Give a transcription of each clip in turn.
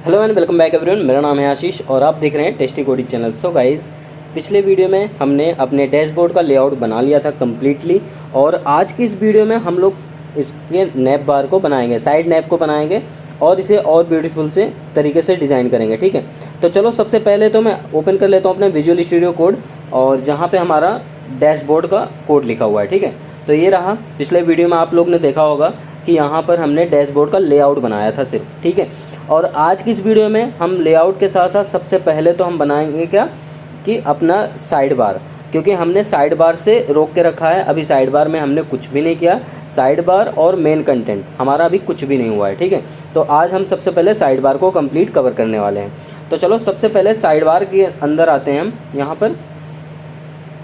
Hello and welcome back everyone. मेरा नाम है आशीष और आप देख रहे हैं tasty coding channel. So guys, पिछले वीडियो में हमने अपने डैशबोर्ड का लेआउट बना लिया था कम्प्लीटली, और आज की इस वीडियो में हम लोग इसके नैप बार को बनाएंगे, साइड नैप को बनाएंगे और इसे और ब्यूटीफुल से तरीके से डिज़ाइन करेंगे। ठीक है, तो चलो सबसे पहले तो मैं ओपन कर लेता हूँ अपने विजुअल स्टूडियो कोड, और जहाँ पे हमारा डैशबोर्ड का कोड लिखा हुआ है। ठीक है, तो ये रहा। पिछले वीडियो में आप लोग ने देखा होगा कि यहाँ पर हमने डैशबोर्ड का लेआउट बनाया था सिर्फ। ठीक है, और आज की इस वीडियो में हम लेआउट के साथ साथ सबसे पहले तो हम बनाएंगे क्या कि अपना साइड बार, क्योंकि हमने साइड बार से रोक के रखा है। अभी साइड बार में हमने कुछ भी नहीं किया, साइड बार और मेन कंटेंट हमारा अभी कुछ भी नहीं हुआ है। ठीक है, तो आज हम सबसे पहले साइड बार को कंप्लीट कवर करने वाले हैं। तो चलो सबसे पहले साइड बार के अंदर आते हैं हम यहाँ पर,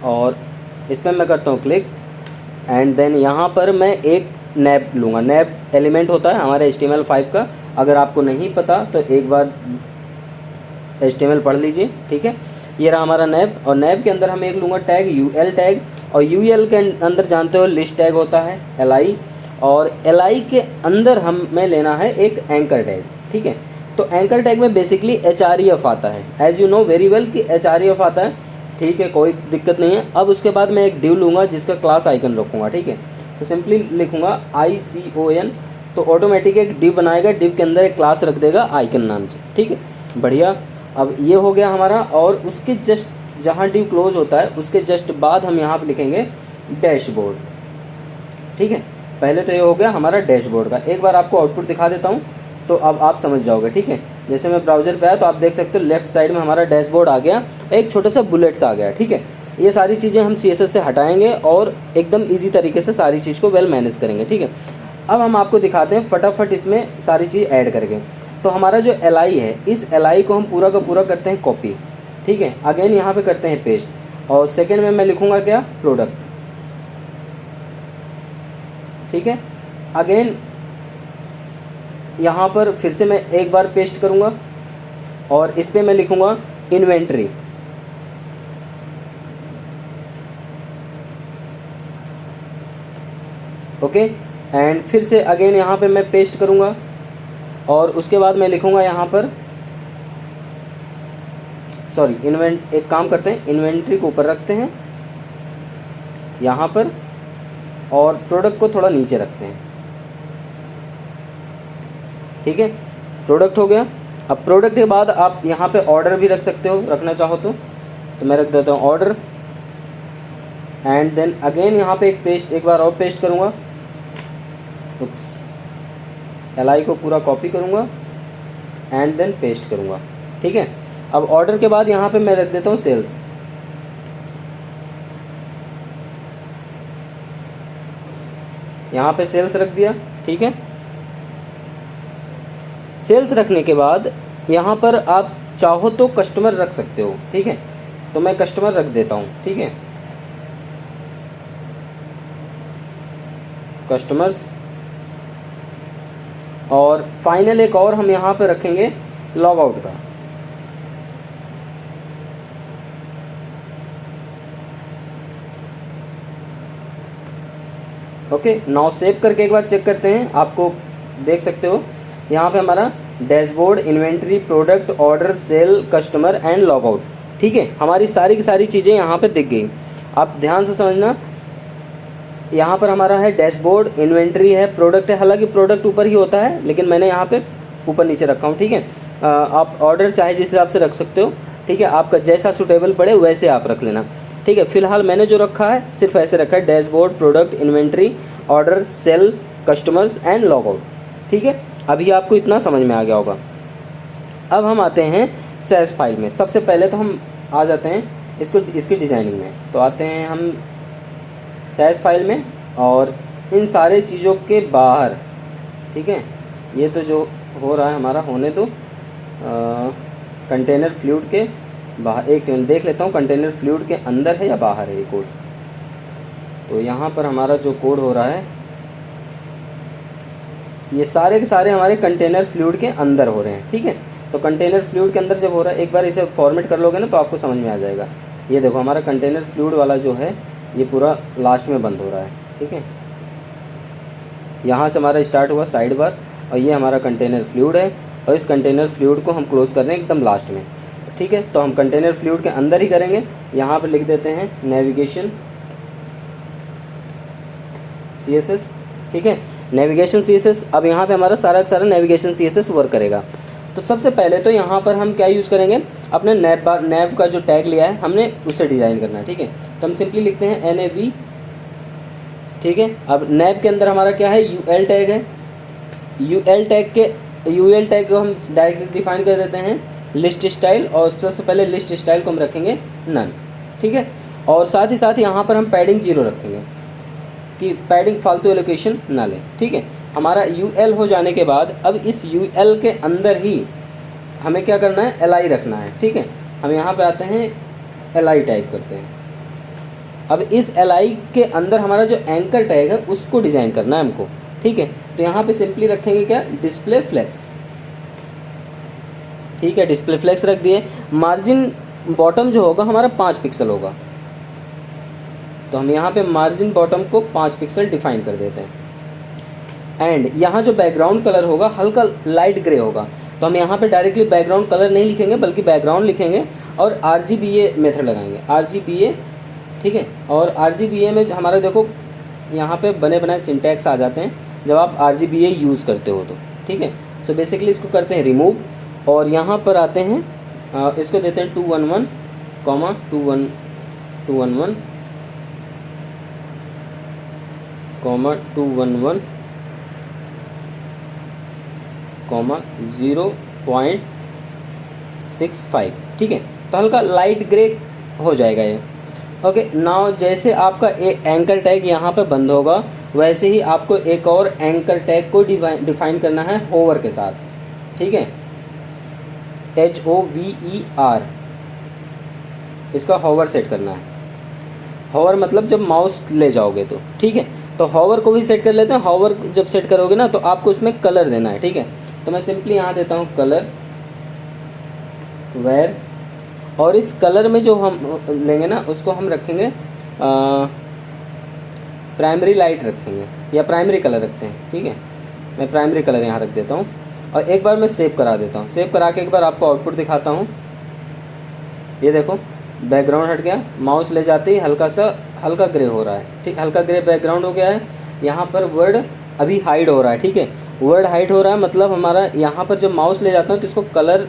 और इसमें मैं करता हूँ क्लिक, एंड देन यहाँ पर मैं एक नैप लूँगा। नैप एलिमेंट होता है हमारे HTML5 का। अगर आपको नहीं पता तो एक बार HTML पढ़ लीजिए। ठीक है, ये रहा हमारा नैप, और नैप के अंदर हम एक लूँगा टैग UL टैग, और UL के अंदर जानते हो लिस्ट टैग होता है LI, और LI के अंदर हमें लेना है एक एंकर टैग। ठीक है, तो एंकर टैग में बेसिकली href आता है, as you know very well कि href आता है। ठीक है, कोई दिक्कत नहीं है। अब उसके बाद मैं एक डिव लूँगा जिसका क्लास आइकन रखूँगा। ठीक है, तो सिंपली लिखूँगा ICON, तो ऑटोमेटिक एक डिव बनाएगा, डिव के अंदर एक क्लास रख देगा आइकन नाम से। ठीक है, बढ़िया। अब ये हो गया हमारा, और उसके जस्ट जहाँ डिव क्लोज होता है उसके जस्ट बाद हम यहाँ पर लिखेंगे डैशबोर्ड। ठीक है, पहले तो ये हो गया हमारा डैशबोर्ड का। एक बार आपको आउटपुट दिखा देता हूँ तो अब आप समझ जाओगे। ठीक है, जैसे मैं ब्राउज़र पे आया तो आप देख सकते हो लेफ्ट साइड में हमारा डैशबोर्ड आ गया, एक छोटा सा बुलेट्स आ गया। ठीक है, ये सारी चीज़ें हम CSS से हटाएंगे और एकदम ईजी तरीके से सारी चीज़ को वेल मैनेज करेंगे। ठीक है, अब हम आपको दिखाते हैं फटाफट इसमें सारी चीज़ ऐड करके। तो हमारा जो LI है, इस LI को हम पूरा का पूरा करते हैं कॉपी। ठीक है, अगेन यहाँ पे करते हैं पेस्ट, और सेकेंड में मैं लिखूँगा क्या, प्रोडक्ट। ठीक है, अगेन यहाँ पर फिर से मैं एक बार पेस्ट करूँगा, और इस पर मैं लिखूँगा इन्वेंट्री। ओके, एंड फिर से अगेन यहाँ पे मैं पेस्ट करूँगा, और उसके बाद मैं लिखूँगा यहाँ पर, सॉरी एक काम करते हैं, इन्वेंट्री को ऊपर रखते हैं यहाँ पर, और प्रोडक्ट को थोड़ा नीचे रखते हैं। ठीक है, प्रोडक्ट हो गया। अब प्रोडक्ट के बाद आप यहाँ पे ऑर्डर भी रख सकते हो, रखना चाहो तो मैं रख देता हूँ ऑर्डर, एंड देन अगेन यहाँ पे एक बार और पेस्ट करूँगा, LI को पूरा कॉपी करूँगा एंड देन पेस्ट करूँगा। ठीक है, अब ऑर्डर के बाद यहाँ पे मैं रख देता हूँ सेल्स। यहाँ पे सेल्स रख दिया। ठीक है, सेल्स रखने के बाद यहाँ पर आप चाहो तो कस्टमर रख सकते हो। ठीक है, तो मैं कस्टमर रख देता हूँ। ठीक है, कस्टमर्स, और फाइनल एक और हम यहाँ पे रखेंगे लॉग आउट का। ओके, नाउ सेव करके एक बार चेक करते हैं। आपको देख सकते हो यहाँ पे हमारा dashboard, inventory, product, order, sale, customer and log out. ठीक है, हमारी सारी की सारी चीज़ें यहाँ पे दिख गई। आप ध्यान से समझना, यहाँ पर हमारा है डैशबोर्ड, इन्वेंट्री है, प्रोडक्ट है। हालांकि प्रोडक्ट ऊपर ही होता है, लेकिन मैंने यहाँ पे ऊपर नीचे रखा हूँ। ठीक है, आप ऑर्डर चाहे जिस हिसाब से रख सकते हो। ठीक है, आपका जैसा सूटेबल पड़े वैसे आप रख लेना। ठीक है, फिलहाल मैंने जो रखा है सिर्फ ऐसे रखा है, dashboard, product, inventory, order, sale, customers and log out. ठीक है, अभी आपको इतना समझ में आ गया होगा। अब हम आते हैं सैस फाइल में। सबसे पहले तो हम आ जाते हैं इसकी डिज़ाइनिंग में। तो आते हैं हम सैस फाइल में, और इन सारे चीज़ों के बाहर, ठीक है, ये तो जो हो रहा है हमारा होने दो, कंटेनर फ्लूइड के बाहर। एक सेकंड देख लेता हूँ कंटेनर फ्लूइड के अंदर है या बाहर है ये कोड। तो यहाँ पर हमारा जो कोड हो रहा है, ये सारे के सारे हमारे कंटेनर फ्लूइड के अंदर हो रहे हैं। ठीक है, तो कंटेनर फ्लूइड के अंदर जब हो रहा है, एक बार इसे फॉर्मेट कर लोगे ना तो आपको समझ में आ जाएगा। ये देखो हमारा कंटेनर फ्लूइड वाला जो है ये पूरा लास्ट में बंद हो रहा है। ठीक है, यहाँ से हमारा स्टार्ट हुआ साइड बार, और ये हमारा कंटेनर फ्लूइड है, और इस कंटेनर फ्लूइड को हम क्लोज़ कर रहे हैं एकदम लास्ट में, ठीक है। तो हम कंटेनर फ्लूइड के अंदर ही करेंगे। यहाँ पर लिख देते हैं नेविगेशन CSS, ठीक है, नेविगेशन CSS। अब यहाँ पे हमारा सारा का सारा नेविगेशन CSS वर्क करेगा। तो सबसे पहले तो यहाँ पर हम क्या यूज़ करेंगे, अपने नैव का जो टैग लिया है हमने उससे डिज़ाइन करना है, ठीक है। तो हम सिंपली लिखते हैं NAV, ठीक है। अब नैव के अंदर हमारा क्या है, UL टैग है। UL टैग को हम डायरेक्टली डिफाइन कर देते हैं लिस्ट स्टाइल, और सबसे पहले लिस्ट स्टाइल को हम रखेंगे नन, ठीक है। और साथ ही साथ यहाँ पर हम पैडिंग 0 रखेंगे कि पैडिंग फालतू एलोकेशन ना ले, ठीक है। हमारा UL हो जाने के बाद अब इस UL के अंदर ही हमें क्या करना है, LI रखना है, ठीक है। हम यहाँ पे आते हैं, LI टाइप करते हैं। अब इस LI के अंदर हमारा जो एंकर टैग है उसको डिज़ाइन करना है हमको, ठीक है। तो यहाँ पे सिंपली रखेंगे क्या, डिस्प्ले फ्लेक्स, ठीक है, डिस्प्ले फ्लेक्स रख दिए। मार्जिन बॉटम जो होगा हमारा 5 पिक्सल होगा, तो हम यहाँ पे मार्जिन बॉटम को 5 पिक्सल डिफाइन कर देते हैं। एंड यहाँ जो बैकग्राउंड कलर होगा हल्का लाइट ग्रे होगा, तो हम यहाँ पे डायरेक्टली बैकग्राउंड कलर नहीं लिखेंगे बल्कि बैकग्राउंड लिखेंगे और RGBA मेथड लगाएंगे, RGBA, ठीक है। और RGBA में हमारा देखो यहाँ पे बने बनाए सिंटैक्स आ जाते हैं जब आप RGBA यूज़ करते हो तो, ठीक है। सो बेसिकली इसको करते हैं रिमूव, और यहाँ पर आते हैं इसको देते हैं 211, 211, 211, 0.65, ठीक है। तो हल्का लाइट ग्रे हो जाएगा ये, ओके। नाउ जैसे आपका एक एंकर टैग यहाँ पे बंद होगा वैसे ही आपको एक और एंकर टैग को डिफाइन करना है होवर के साथ, ठीक है, HOVER, इसका होवर सेट करना है। होवर मतलब जब माउस ले जाओगे तो, ठीक है। तो होवर को भी सेट कर लेते हैं। होवर जब सेट करोगे ना तो आपको उसमें कलर देना है, ठीक है। तो मैं सिंपली यहाँ देता हूँ कलर वेयर, और इस कलर में जो हम लेंगे ना उसको हम रखेंगे प्राइमरी लाइट रखेंगे या प्राइमरी कलर रखते हैं, ठीक है। मैं प्राइमरी कलर यहाँ रख देता हूँ और एक बार मैं सेव करा देता हूँ। सेव करा के एक बार आपको आउटपुट दिखाता हूँ। ये देखो बैकग्राउंड हट गया, माउस ले जाते ही हल्का ग्रे हो रहा है, ठीक, हल्का ग्रे बैकग्राउंड हो गया है। यहाँ पर वर्ड अभी हाइड हो रहा है, ठीक है, वर्ड हाइड हो रहा है, मतलब हमारा यहाँ पर जब माउस ले जाता हूँ तो इसको कलर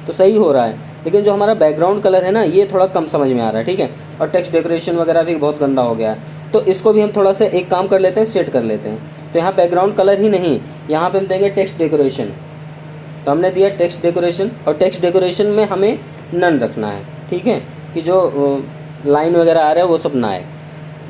तो सही हो रहा है, लेकिन जो हमारा बैकग्राउंड कलर है ना ये थोड़ा कम समझ में आ रहा है, ठीक है। और टेक्स्ट डेकोरेशन वगैरह भी बहुत गंदा हो गया है, तो इसको भी हम थोड़ा सा एक काम कर लेते हैं, सेट कर लेते हैं। तो यहाँ बैकग्राउंड कलर ही नहीं, यहाँ पे हम देंगे टेक्स्ट डेकोरेशन। तो हमने दिया टेक्स्ट डेकोरेशन, और टेक्स्ट डेकोरेशन में हमें नन रखना है, ठीक है, कि जो लाइन वगैरह आ रहा है वो सब ना आए।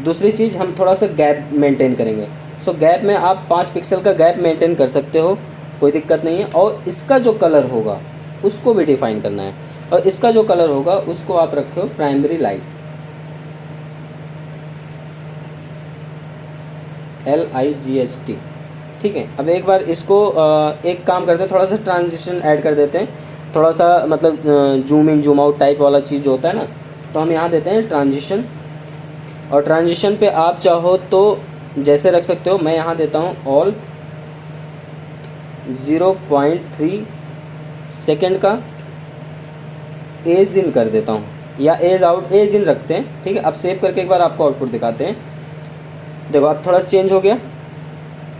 दूसरी चीज़ हम थोड़ा सा गैप मेंटेन करेंगे। सो गैप में आप 5 पिक्सल का गैप मेंटेन कर सकते हो, कोई दिक्कत नहीं है। और इसका जो कलर होगा उसको भी डिफाइन करना है, और इसका जो कलर होगा उसको आप रखो प्राइमरी लाइट, LIGHT, ठीक है। अब एक बार इसको एक काम करते हैं, थोड़ा सा ट्रांजिशन ऐड कर देते हैं, थोड़ा सा मतलब zoom in zoom out type वाला चीज़ जो होता है ना, तो हम यहाँ देते हैं ट्रांजिशन। और ट्रांजिशन पे आप चाहो तो जैसे रख सकते हो, मैं यहाँ देता हूँ ऑल 0.3 सेकेंड का एज इन कर देता हूँ, या एज आउट, एज इन रखते हैं, ठीक है। अब सेव करके एक बार आपको आउटपुट दिखाते हैं। देखो अब थोड़ा चेंज हो गया,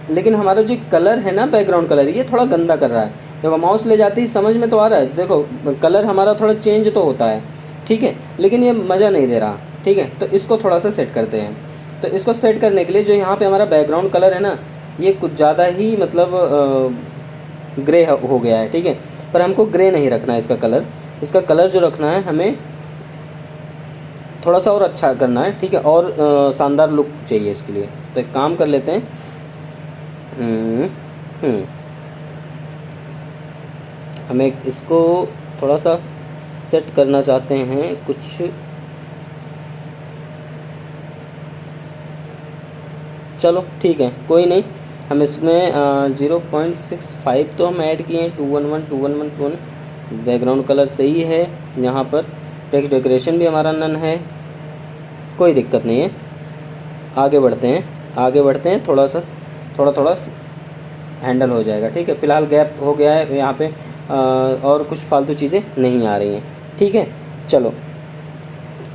लेकिन हमारा जो कलर है ना बैकग्राउंड कलर ये थोड़ा गंदा कर रहा है। देखो माउस ले जाते ही समझ में तो आ रहा है, देखो कलर हमारा थोड़ा चेंज तो होता है, ठीक है, लेकिन ये मज़ा नहीं दे रहा, ठीक है। तो इसको थोड़ा सा सेट करते हैं। तो इसको सेट करने के लिए जो यहाँ पे हमारा बैकग्राउंड कलर है ना ये कुछ ज़्यादा ही मतलब ग्रे हो गया है, ठीक है। पर हमको ग्रे नहीं रखना है इसका कलर जो रखना है हमें थोड़ा सा और अच्छा करना है, ठीक है, और शानदार लुक चाहिए इसके लिए। तो एक काम कर लेते हैं, हमें इसको थोड़ा सा सेट करना चाहते हैं कुछ, चलो ठीक है कोई नहीं। हम इसमें 0.65 तो हम ऐड किए हैं, 211 बैकग्राउंड कलर सही है। यहाँ पर टेक्स्ट डेकोरेशन भी हमारा नन है, कोई दिक्कत नहीं है। आगे बढ़ते हैं थोड़ा हैंडल हो जाएगा। ठीक है, फ़िलहाल गैप हो गया है यहाँ पे और कुछ फालतू चीज़ें नहीं आ रही हैं। ठीक है, चलो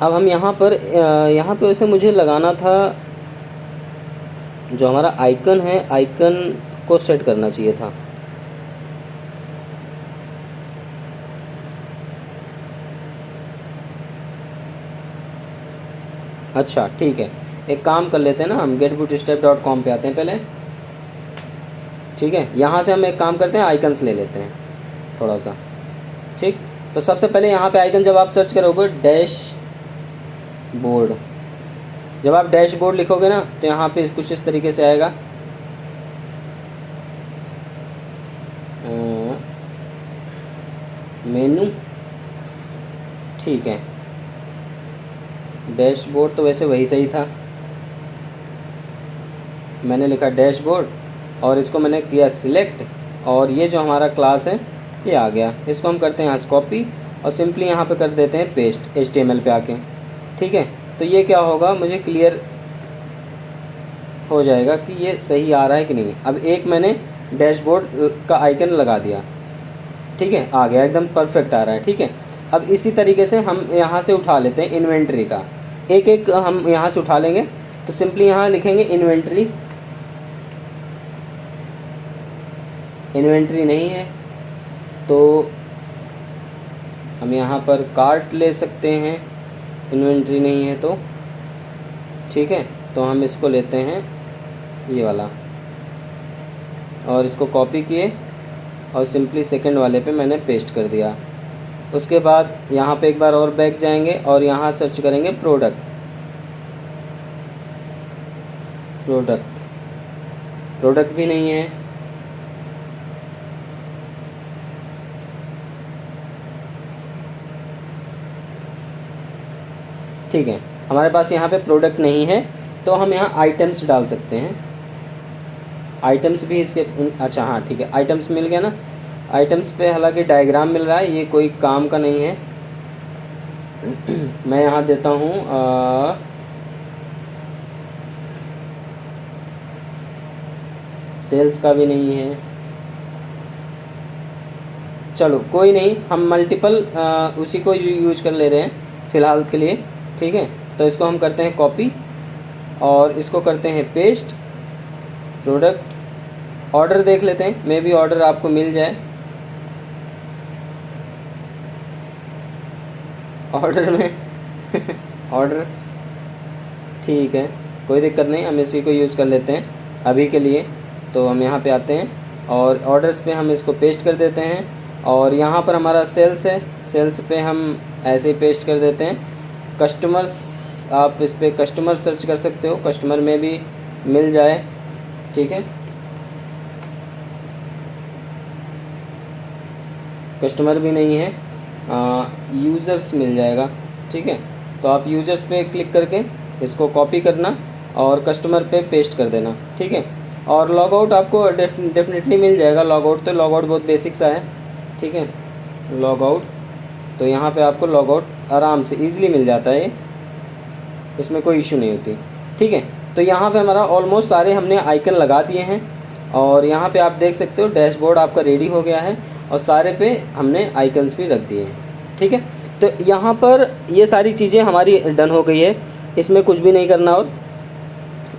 अब हम यहाँ पे वैसे मुझे लगाना था जो हमारा आइकन है, आइकन को सेट करना चाहिए था। अच्छा ठीक है, एक काम कर लेते हैं ना, हम getbootstrap.com पे आते हैं पहले। ठीक है, यहाँ से हम एक काम करते हैं, आइकन्स ले लेते हैं थोड़ा सा। ठीक, तो सबसे पहले यहाँ पे आइकन जब आप सर्च करोगे डैशबोर्ड, जब आप डैशबोर्ड लिखोगे ना तो यहाँ पे कुछ इस तरीके से आएगा। मेनू, ठीक है, डैशबोर्ड तो वैसे वही सही था, मैंने लिखा डैशबोर्ड और इसको मैंने किया सिलेक्ट, और ये जो हमारा क्लास है ये आ गया। इसको हम करते हैं यहाँ से कॉपी और सिंपली यहाँ पे कर देते हैं पेस्ट HTML पे आके। ठीक है, तो ये क्या होगा, मुझे क्लियर हो जाएगा कि ये सही आ रहा है कि नहीं। अब एक मैंने डैशबोर्ड का आइकन लगा दिया, ठीक है, आ गया, एकदम परफेक्ट आ रहा है। ठीक है, अब इसी तरीके से हम यहाँ से उठा लेते हैं इन्वेंट्री का, एक एक हम यहाँ से उठा लेंगे। तो सिंपली यहाँ लिखेंगे इन्वेंट्री, इन्वेंट्री नहीं है तो हम यहाँ पर कार्ट ले सकते हैं, इन्वेंट्री नहीं है तो। ठीक है, तो हम इसको लेते हैं ये वाला और इसको कॉपी किए और सिंपली सेकंड वाले पे मैंने पेस्ट कर दिया। उसके बाद यहाँ पे एक बार और बैक जाएंगे और यहाँ सर्च करेंगे प्रोडक्ट, प्रोडक्ट, प्रोडक्ट भी नहीं है। ठीक है, हमारे पास यहाँ पे प्रोडक्ट नहीं है तो हम यहाँ आइटम्स डाल सकते हैं, आइटम्स भी इसके, अच्छा हाँ ठीक है, आइटम्स मिल गया ना। आइटम्स पे हालांकि डायग्राम मिल रहा है, ये कोई काम का नहीं है। मैं यहाँ देता हूँ सेल्स का भी नहीं है, चलो कोई नहीं, हम मल्टीपल उसी को यूज कर ले रहे हैं फ़िलहाल के लिए। ठीक है, तो इसको हम करते हैं कॉपी और इसको करते हैं पेस्ट, प्रोडक्ट, ऑर्डर देख लेते हैं, मे बी ऑर्डर आपको मिल जाए। ऑर्डर में ऑर्डर्स, ठीक है, कोई दिक्कत नहीं, हम इसी को यूज़ कर लेते हैं अभी के लिए। तो हम यहाँ पे आते हैं और ऑर्डर्स पे हम इसको पेस्ट कर देते हैं और यहाँ पर हमारा सेल्स है, सेल्स पे हम ऐसे ही पेस्ट कर देते हैं। कस्टमर्स, आप इस पर कस्टमर सर्च कर सकते हो, कस्टमर में भी मिल जाए। ठीक है, कस्टमर भी नहीं है, यूज़र्स मिल जाएगा। ठीक है, तो आप यूज़र्स पे क्लिक करके इसको कॉपी करना और कस्टमर पे पेस्ट कर देना। ठीक है, और लॉग आउट आपको डेफिनेटली मिल जाएगा। लॉग आउट तो लॉग आउट बहुत बेसिक सा है। ठीक है, लॉग आउट, तो यहाँ पे आपको लॉग आउट आराम से ईज़िली मिल जाता है, इसमें कोई इशू नहीं होती। ठीक है, तो यहाँ पे हमारा ऑलमोस्ट सारे हमने आइकन लगा दिए हैं और यहाँ पे आप देख सकते हो डैशबोर्ड आपका रेडी हो गया है और सारे पे हमने आइकन्स भी रख दिए हैं। ठीक है, तो यहाँ पर ये सारी चीज़ें हमारी डन हो गई है, इसमें कुछ भी नहीं करना। और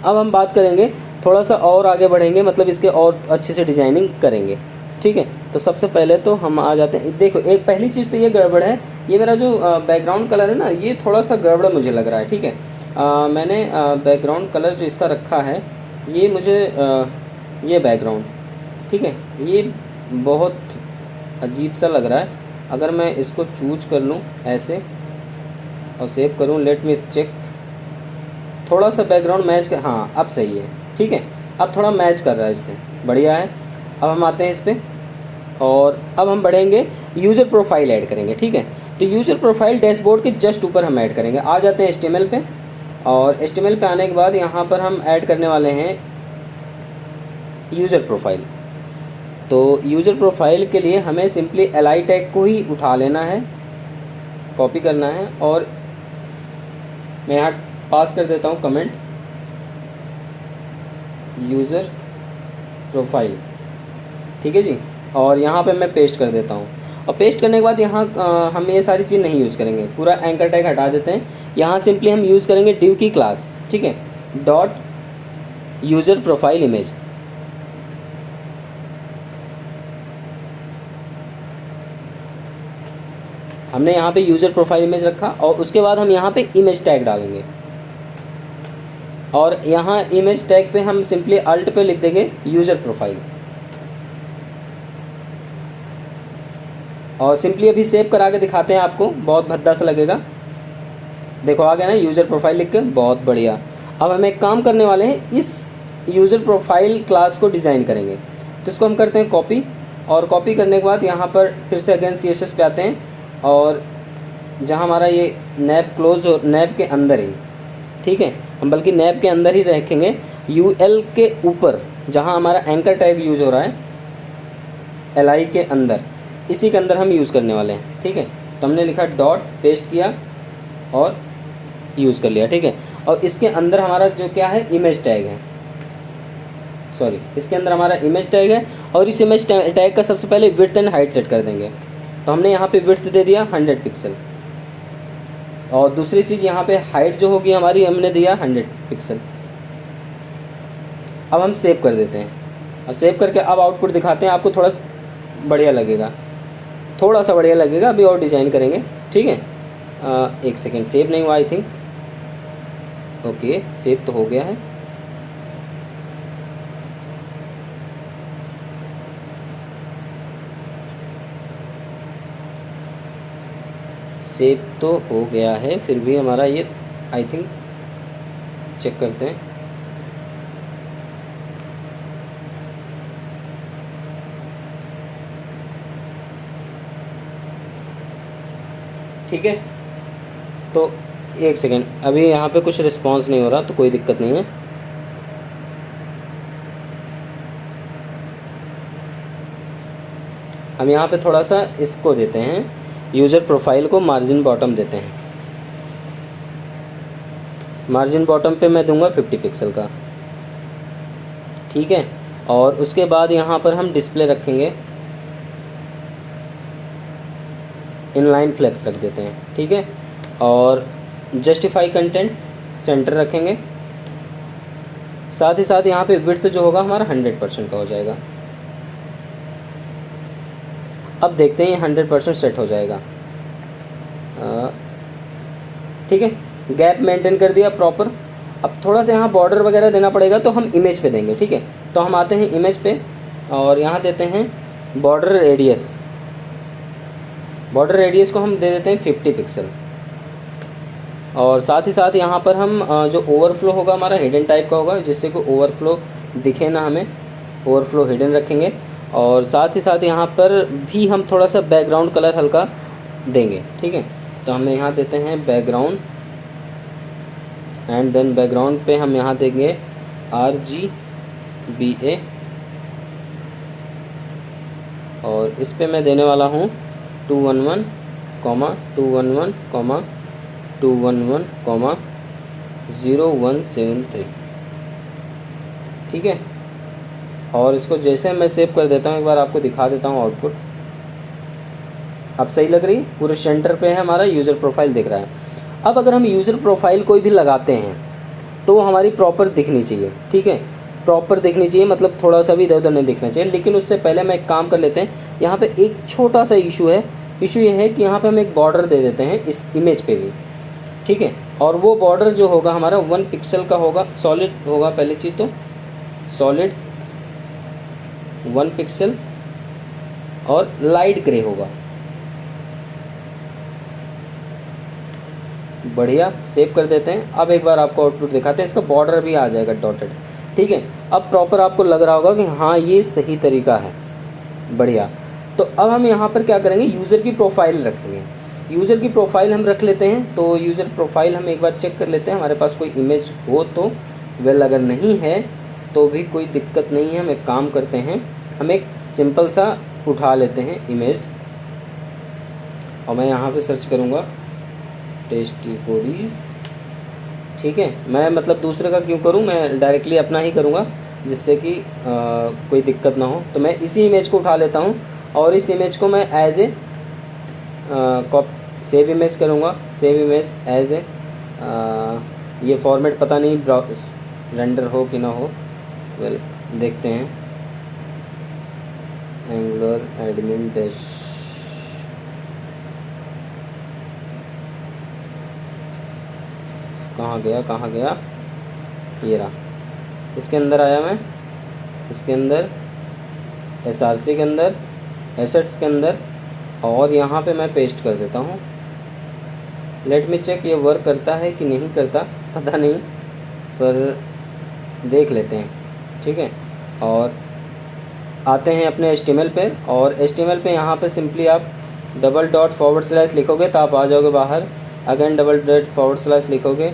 अब हम बात करेंगे, थोड़ा सा और आगे बढ़ेंगे, मतलब इसके और अच्छे से डिज़ाइनिंग करेंगे। ठीक है, तो सबसे पहले तो हम आ जाते हैं, देखो एक पहली चीज़ तो ये गड़बड़ है, ये मेरा जो बैकग्राउंड कलर है ना, ये थोड़ा सा गड़बड़ मुझे लग रहा है। ठीक है, मैंने बैकग्राउंड कलर जो इसका रखा है, ये मुझे ये बैकग्राउंड, ठीक है, ये बहुत अजीब सा लग रहा है। अगर मैं इसको चूज कर लूँ ऐसे और सेव करूँ, लेट मी चेक, थोड़ा सा बैकग्राउंड मैच कर, हाँ अब सही है। ठीक है, अब थोड़ा मैच कर रहा है, इससे बढ़िया है। अब हम आते हैं इस पर और अब हम बढ़ेंगे, यूज़र प्रोफाइल ऐड करेंगे। ठीक है, तो यूज़र प्रोफाइल डैशबोर्ड के जस्ट ऊपर हम ऐड करेंगे। आ जाते हैं HTML पे और HTML पे आने के बाद यहाँ पर हम ऐड करने वाले हैं यूज़र प्रोफाइल। तो यूज़र प्रोफाइल के लिए हमें सिंपली li टैग को ही उठा लेना है, कॉपी करना है और मैं यहाँ पास कर देता हूँ कमेंट यूज़र प्रोफाइल। ठीक है जी। और यहाँ पे मैं पेस्ट कर देता हूँ, और पेस्ट करने के बाद यहाँ हम ये सारी चीज़ नहीं यूज़ करेंगे, पूरा एंकर टैग हटा देते हैं। यहाँ सिंपली हम यूज़ करेंगे div की क्लास, ठीक है, डॉट यूज़र प्रोफाइल इमेज। हमने यहाँ पे यूज़र प्रोफाइल इमेज रखा, और उसके बाद हम यहाँ पे इमेज टैग डालेंगे, और यहाँ इमेज टैग पे हम सिंपली अल्ट पे लिख देंगे यूज़र प्रोफाइल, और सिंपली अभी सेव करा के दिखाते हैं आपको, बहुत भद्दा सा लगेगा। देखो आ गया ना यूज़र प्रोफाइल लिख के, बहुत बढ़िया। अब हम एक काम करने वाले हैं, इस यूज़र प्रोफाइल क्लास को डिज़ाइन करेंगे, तो इसको हम करते हैं कॉपी, और कॉपी करने के बाद यहाँ पर फिर से अगेन CSS पे आते हैं, और जहाँ हमारा ये नैब क्लोज हो, नैब के अंदर ही, ठीक है, हम बल्कि नैब के अंदर ही रखेंगे, UL के ऊपर जहाँ हमारा एंकर टैग यूज़ हो रहा है, LI के अंदर, इसी के अंदर हम यूज़ करने वाले हैं, ठीक है। तो हमने लिखा डॉट, पेस्ट किया और यूज़ कर लिया, ठीक है। और इसके अंदर हमारा जो क्या है, इमेज टैग है, सॉरी, इसके अंदर हमारा इमेज टैग है, और इस इमेज टैग का सबसे पहले विड्थ एंड हाइट सेट कर देंगे। तो हमने यहाँ पे विड्थ दे दिया 100 पिक्सल, और दूसरी चीज़ यहाँ पे हाइट जो होगी हमारी, हमने दिया 100 पिक्सल। अब हम सेव कर देते हैं, और सेव करके अब आउटपुट दिखाते हैं आपको, थोड़ा बढ़िया लगेगा, थोड़ा सा बढ़िया लगेगा, अभी और डिज़ाइन करेंगे, ठीक है। एक सेकेंड, सेव नहीं हुआ आई थिंक, ओके सेव तो हो गया है। सेव तो हो गया है, फिर भी हमारा ये आई थिंक, चेक करते हैं। ठीक है, तो एक सेकेंड, अभी यहाँ पे कुछ रिस्पांस नहीं हो रहा, तो कोई दिक्कत नहीं है। हम यहाँ पे थोड़ा सा इसको देते हैं, यूज़र प्रोफाइल को मार्जिन बॉटम देते हैं। मार्जिन बॉटम पे मैं दूंगा 50 पिक्सल का, ठीक है। और उसके बाद यहाँ पर हम डिस्प्ले रखेंगे, इनलाइन फ्लेक्स रख देते हैं, ठीक है। और जस्टिफाई कंटेंट सेंटर रखेंगे, साथ ही साथ यहाँ पे विड्थ जो होगा हमारा 100% का हो जाएगा। अब देखते हैं ये 100% सेट हो जाएगा, ठीक है। गैप मेंटेन कर दिया प्रॉपर। अब थोड़ा सा यहाँ बॉर्डर वगैरह देना पड़ेगा, तो हम इमेज पे देंगे, ठीक है। तो हम आते हैं इमेज पे, और यहाँ देते हैं बॉर्डर रेडियस। बॉर्डर रेडियस को हम दे देते हैं 50 पिक्सल, और साथ ही साथ यहाँ पर हम जो ओवरफ्लो होगा हमारा हिडन टाइप का होगा, जिससे कि ओवरफ्लो दिखे ना हमें, ओवरफ्लो हिडन रखेंगे। और साथ ही साथ यहाँ पर भी हम थोड़ा सा बैकग्राउंड कलर हल्का देंगे, ठीक है। तो हमें यहाँ देते हैं बैकग्राउंड, एंड देन बैकग्राउंड पे हम यहाँ देंगे RGBA, और इस पे मैं देने वाला हूँ 211, 211, 211, 0173, ठीक है। और इसको जैसे मैं सेव कर देता हूँ, एक बार आपको दिखा देता हूँ आउटपुट। अब सही लग रही, पूरे सेंटर पे है हमारा, यूज़र प्रोफाइल दिख रहा है। अब अगर हम यूज़र प्रोफाइल कोई भी लगाते हैं, तो वो हमारी प्रॉपर दिखनी चाहिए, ठीक है, प्रॉपर दिखनी चाहिए, मतलब थोड़ा सा भी इधर उधर नहीं दिखना चाहिए। लेकिन उससे पहले मैं एक काम कर लेते हैं, यहाँ पे एक छोटा सा इशू है। इशू ये है कि यहाँ पे हम एक बॉर्डर दे देते हैं इस इमेज पे भी, ठीक है। और वो बॉर्डर जो होगा हमारा 1 पिक्सल का होगा, सॉलिड होगा। पहली चीज़ तो सॉलिड 1 पिक्सल और लाइट ग्रे होगा। बढ़िया, सेव कर देते हैं। अब एक बार आपको आउटपुट दिखाते हैं, इसका बॉर्डर भी आ जाएगा डॉटेड, ठीक है। अब प्रॉपर आपको लग रहा होगा कि हाँ ये सही तरीका है, बढ़िया। तो अब हम यहाँ पर क्या करेंगे, यूज़र की प्रोफाइल रखेंगे। यूज़र की प्रोफाइल हम रख लेते हैं। तो यूज़र प्रोफाइल हम एक बार चेक कर लेते हैं, हमारे पास कोई इमेज हो तो वेल, अगर नहीं है तो भी कोई दिक्कत नहीं है। हम एक काम करते हैं, हम एक सिंपल सा उठा लेते हैं इमेज, और मैं यहाँ पे सर्च करूँगा टेस्टिकोडीज़, ठीक है। मैं मतलब दूसरे का क्यों करूँ, मैं डायरेक्टली अपना ही करूँगा। जिससे कि कोई दिक्कत ना हो। तो मैं इसी इमेज को उठा लेता हूँ और इस इमेज को मैं एज ए सेव इमेज करूँगा। सेव इमेज एज ए ये फॉर्मेट पता नहीं रेंडर हो कि ना हो, वेल देखते हैं। एंगुलर एडमिन डैश कहाँ गया, ये रहा। इसके अंदर आया मैं, इसके अंदर SRC के अंदर, एसेट्स के अंदर, और यहाँ पे मैं पेस्ट कर देता हूँ। लेट मी चेक ये वर्क करता है कि नहीं करता, पता नहीं, पर देख लेते हैं, ठीक है। और आते हैं अपने HTML पे, और HTML पे यहाँ पे सिंपली आप $/ लिखोगे तो आप आ जाओगे बाहर। अगेन $/ लिखोगे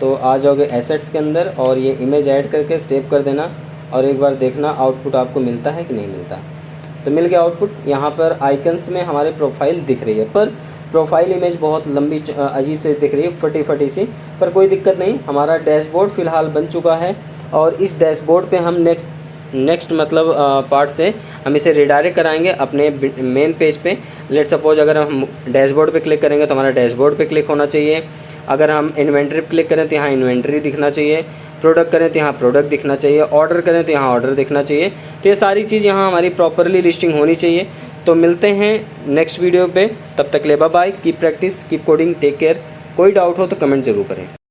तो आ जाओगे एसेट्स के अंदर, और ये इमेज ऐड करके सेव कर देना, और एक बार देखना आउटपुट आपको मिलता है कि नहीं मिलता। तो मिल गया आउटपुट। यहाँ पर आइकन्स में हमारे प्रोफाइल दिख रही है, पर प्रोफाइल इमेज बहुत लंबी अजीब से दिख रही है, फटी फटी सी, पर कोई दिक्कत नहीं। हमारा डैशबोर्ड फ़िलहाल बन चुका है, और इस डैशबोर्ड पे हम नेक्स्ट मतलब पार्ट से हम इसे रिडायरेक्ट कराएंगे अपने मेन पेज पे। लेट सपोज अगर हम डैशबोर्ड पे क्लिक करेंगे तो हमारा डैशबोर्ड पे क्लिक होना चाहिए। अगर हम इन्वेंट्री पे क्लिक करें तो यहाँ इन्वेंट्री दिखना चाहिए। प्रोडक्ट करें तो यहाँ प्रोडक्ट दिखना चाहिए। ऑर्डर करें तो यहाँ ऑर्डर दिखना चाहिए। तो ये सारी चीज़ यहाँ हमारी प्रॉपरली लिस्टिंग होनी चाहिए। तो मिलते हैं नेक्स्ट वीडियो पे, तब तक ले bye bye. Keep practice, keep coding, take care. कोई डाउट हो तो कमेंट ज़रूर करें।